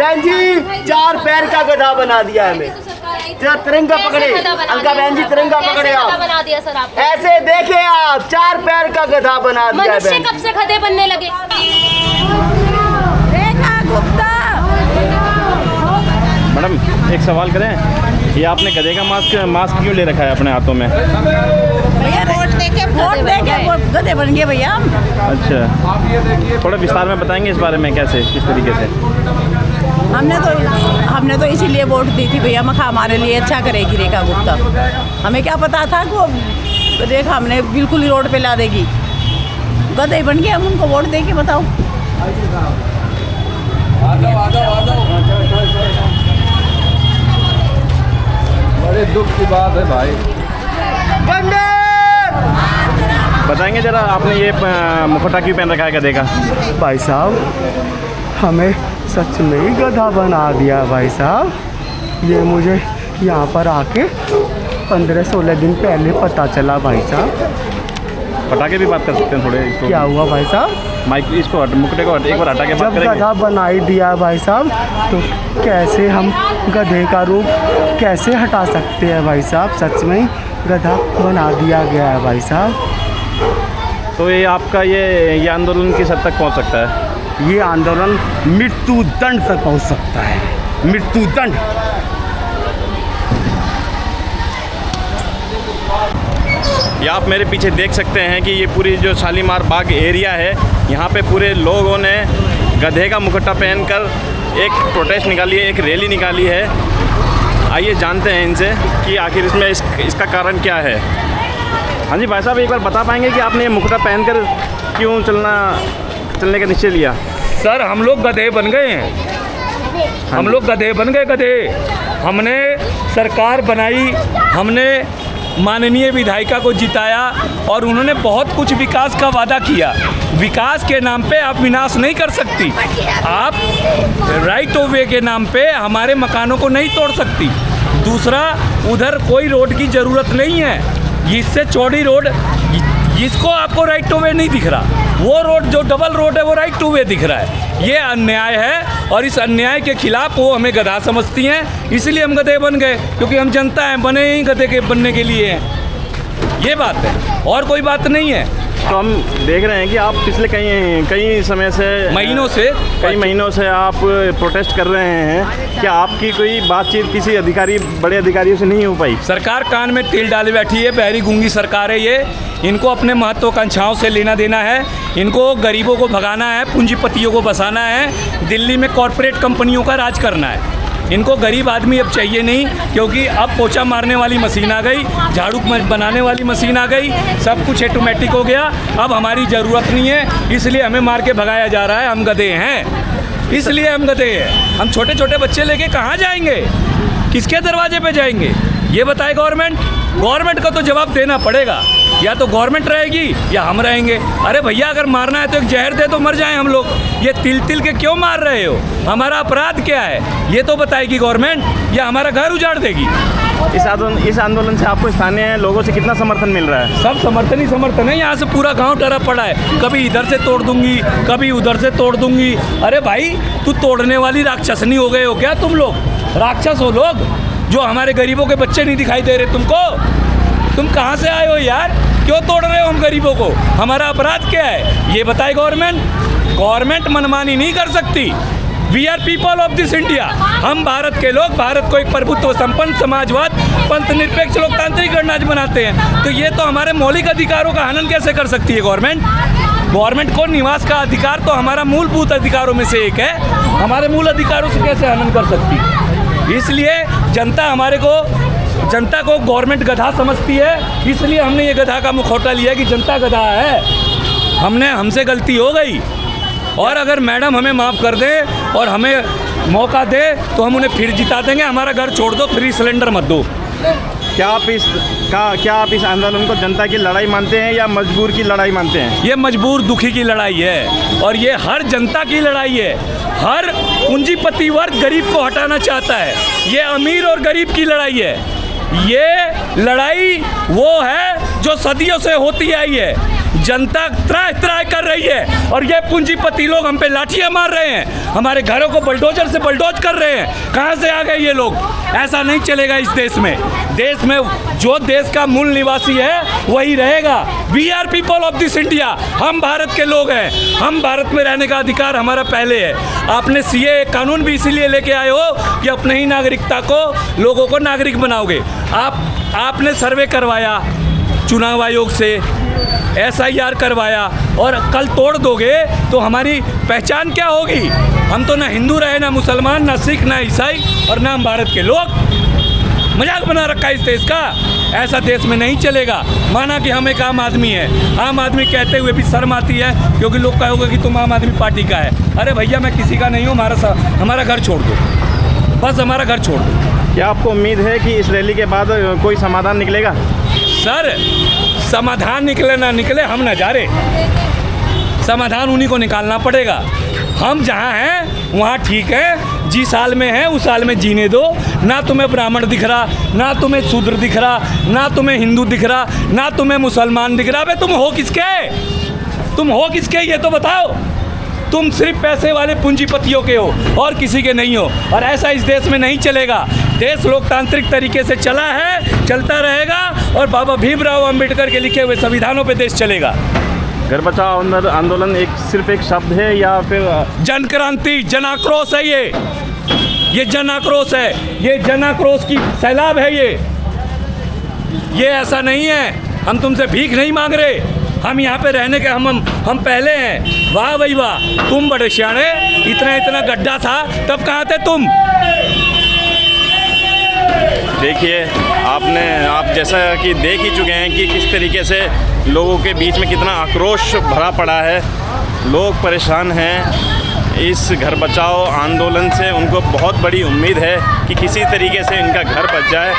बहन जी 4 पैर का गधा बना दिया हमें। तिरंगा पकड़े अंका बहन जी, तिरंगा पकड़े आप। बना दिया सर आप ऐसे देखे आप 4 पैर का गधा बना दिया। मनुष्य कब से गधे बनने लगे? मैडम एक सवाल करें, ये आपने गधे का मास्क क्यों ले रखा है अपने हाथों में? भैया वोट देके गधे बन गए भैया हम। अच्छा, थोड़ा विस्तार में बताएंगे इस बारे में, कैसे किस तरीके से? हमने तो इसीलिए वोट दी थी भैया, मखा हमारे लिए अच्छा करेगी रेखा गुप्ता। हमें क्या पता था कि वो रेखा हमने बिल्कुल ही रोड पे ला देगी। गधे बन गए हम, उनको वोट देके बताओ। बड़े दुख की बात है भाई। बताएंगे जरा, आपने ये मुखौटा क्यों पहन रखा है गधे का? भाई साहब हमें सच में ही गधा बना दिया भाई साहब। ये मुझे यहाँ पर आके 15-16 दिन पहले पता चला भाई साहब। पटाखे भी बात कर सकते हैं थोड़े इसको? क्या हुआ भाई साहब? माइक इसको मुखटे को एक बार हटा के बात जब करेंगे। गधा बना ही दिया भाई साहब, तो कैसे हम गधे का रूप कैसे हटा सकते हैं भाई साहब? सच में ही गधा बना दिया गया है भाई साहब। तो ये आपका ये आंदोलन किस हद तक पहुंच सकता है? ये आंदोलन मृत्यु दंड तक पहुंच सकता है, मृत्यु दंड। ये आप मेरे पीछे देख सकते हैं कि ये पूरी जो शालीमार बाग एरिया है, यहाँ पे पूरे लोगों ने गधे का मुखौटा पहनकर एक प्रोटेस्ट निकाली है, एक रैली निकाली है। आइए जानते हैं इनसे कि आखिर इसमें इसका कारण क्या है। हाँ जी भाई साहब, एक बार बता पाएंगे कि आपने ये मुखौटा पहनकर क्यों चलने का निश्चय लिया? सर हम लोग गधे बन गए हैं, हम लोग गधे बन गए गधे। हमने सरकार बनाई, हमने माननीय विधायिका को जिताया और उन्होंने बहुत कुछ विकास का वादा किया। विकास के नाम पे आप विनाश नहीं कर सकती, आप राइट ऑफ वे के नाम पे हमारे मकानों को नहीं तोड़ सकती। दूसरा, उधर कोई रोड की ज़रूरत नहीं है, इससे चौड़ी रोड, जिसको आपको राइट टू वे नहीं दिख रहा, वो रोड जो डबल रोड है वो राइट टू वे दिख रहा है। ये अन्याय है और इस अन्याय के खिलाफ वो हमें गधा समझती हैं, इसलिए हम गधे बन गए, क्योंकि हम जनता हैं, बने ही गधे के बनने के लिए हैं। ये बात है और कोई बात नहीं है। तो हम देख रहे हैं कि आप पिछले कई समय से कई महीनों से आप प्रोटेस्ट कर रहे हैं। क्या आपकी कोई बातचीत किसी बड़े अधिकारियों से नहीं हो पाई? सरकार कान में तेल डाले बैठी है, बहरी गूंगी सरकार है ये। इनको अपने महत्वाकांक्षाओं से लेना देना है, इनको गरीबों को भगाना है, पूंजीपतियों को बसाना है, दिल्ली में कॉरपोरेट कंपनियों का राज करना है। इनको गरीब आदमी अब चाहिए नहीं, क्योंकि अब पोछा मारने वाली मशीन आ गई, झाड़ू बनाने वाली मशीन आ गई, सब कुछ ऑटोमेटिक हो गया। अब हमारी ज़रूरत नहीं है, इसलिए हमें मार के भगाया जा रहा है। हम गधे हैं, इसलिए हम गधे हैं। हम छोटे छोटे बच्चे लेके कहाँ जाएंगे, किसके दरवाजे पे जाएंगे, ये बताए गवर्नमेंट। गवर्नमेंट को तो जवाब देना पड़ेगा, या तो गवर्नमेंट रहेगी या हम रहेंगे। अरे भैया, अगर मारना है तो एक जहर दे तो मर जाएं हम लोग। ये तिल के क्यों मार रहे हो? हमारा अपराध क्या है ये तो बताएगी गवर्नमेंट, या हमारा घर उजाड़ देगी। इस आंदोलन से आपको स्थानीय लोगों से कितना समर्थन मिल रहा है? सब समर्थन ही समर्थन है, यहाँ से पूरा गांव डरा पड़ा है। कभी इधर से तोड़ दूंगी, कभी उधर से तोड़ दूंगी। अरे भाई, तू तोड़ने वाली राक्षसनी हो गए हो क्या तुम लोग? राक्षस हो लोग, जो हमारे गरीबों के बच्चे नहीं दिखाई दे रहे तुमको। तुम कहाँ से आए हो यार? क्यों तोड़ रहे हो हम गरीबों को? हमारा अपराध क्या है ये बताए गवर्नमेंट। गवर्नमेंट मनमानी नहीं कर सकती। We are people of this India. हम भारत के लोग, भारत को एक प्रभुत्व संपन्न, समाजवाद, पंथ निरपेक्ष, लोकतांत्रिक गणराज्य बनाते हैं। तो ये तो हमारे मौलिक अधिकारों का हनन कैसे कर सकती है गवर्नमेंट? गवर्नमेंट को निवास का अधिकार तो हमारा मूलभूत अधिकारों में से एक है, हमारे मूल अधिकारों से कैसे हनन कर सकती है? इसलिए जनता को गवर्नमेंट गधा समझती है, इसलिए हमने ये गधा का मुखौटा लिया कि जनता गधा है। हमसे गलती हो गई, और अगर मैडम हमें माफ़ कर दें और हमें मौका दे तो हम उन्हें फिर जिता देंगे। हमारा घर छोड़ दो, फ्री सिलेंडर मत दो। क्या आप इस आंदोलन को जनता की लड़ाई मानते हैं या मजबूर की लड़ाई मानते हैं? ये मजबूर दुखी की लड़ाई है, और ये हर जनता की लड़ाई है। हर पूंजीपति वर्ग गरीब को हटाना चाहता है। ये अमीर और गरीब की लड़ाई है। ये लड़ाई वो है जो सदियों से होती आई है। जनता त्राह त्राह कर रही है और ये पूंजीपति लोग हम पे लाठियां मार रहे हैं, हमारे घरों को बुलडोजर से बुलडोज कर रहे हैं। कहाँ से आ गए ये लोग? ऐसा नहीं चलेगा इस देश में। देश में जो देश का मूल निवासी है वही रहेगा। We are people of this India, हम भारत के लोग हैं, हम भारत में रहने का अधिकार हमारा पहले है। आपने सीए कानून भी इसीलिए लेके आए हो कि अपने ही नागरिकता को लोगों को नागरिक बनाओगे। आपने सर्वे करवाया चुनाव आयोग से, SIR करवाया और कल तोड़ दोगे तो हमारी पहचान क्या होगी? हम तो ना हिंदू रहे, ना मुसलमान, ना सिख, ना ईसाई और ना हम भारत के लोग। मजाक बना रखा है इस देश का। ऐसा देश में नहीं चलेगा। माना कि हम एक आम आदमी है, आम आदमी कहते हुए भी शर्म आती है क्योंकि लोग कहोगे कि तुम आम आदमी पार्टी का है। अरे भैया मैं किसी का नहीं हूँ, हमारा घर छोड़ दो, बस हमारा घर छोड़ दो। क्या आपको उम्मीद है कि इस रैली के बाद कोई समाधान निकलेगा? सर समाधान निकले ना निकले हम ना जा रहे, समाधान उन्हीं को निकालना पड़ेगा। हम जहाँ हैं वहाँ ठीक है, जिस साल में हैं उस साल में जीने दो। ना तुम्हें ब्राह्मण दिख रहा, ना तुम्हें शूद्र दिख रहा, ना तुम्हें हिंदू दिख रहा, ना तुम्हें मुसलमान दिख रहा। बे तुम हो किसके? तुम हो किसके ये तो बताओ। तुम सिर्फ पैसे वाले पूंजीपतियों के हो और किसी के नहीं हो। और ऐसा इस देश में नहीं चलेगा। देश लोकतांत्रिक तरीके से चला है, चलता रहेगा और बाबा भीमराव अंबेडकर के लिखे हुए संविधानों पे देश चलेगा। घर बचाओ आंदोलन सिर्फ एक शब्द है या फिर जन क्रांति, जन आक्रोश है ये जन आक्रोश है, ये जन आक्रोश की सैलाब है ये ऐसा नहीं है। हम तुमसे भीख नहीं मांग रहे, हम यहाँ पे रहने के हम पहले हैं। वाह भाई वाह, तुम बड़े सियाणे, इतना गड्ढा था तब कहाँ थे तुम? देखिए आप जैसा कि देख ही चुके हैं कि किस तरीके से लोगों के बीच में कितना आक्रोश भरा पड़ा है। लोग परेशान हैं इस घर बचाओ आंदोलन से। उनको बहुत बड़ी उम्मीद है कि किसी तरीके से इनका घर बच जाए।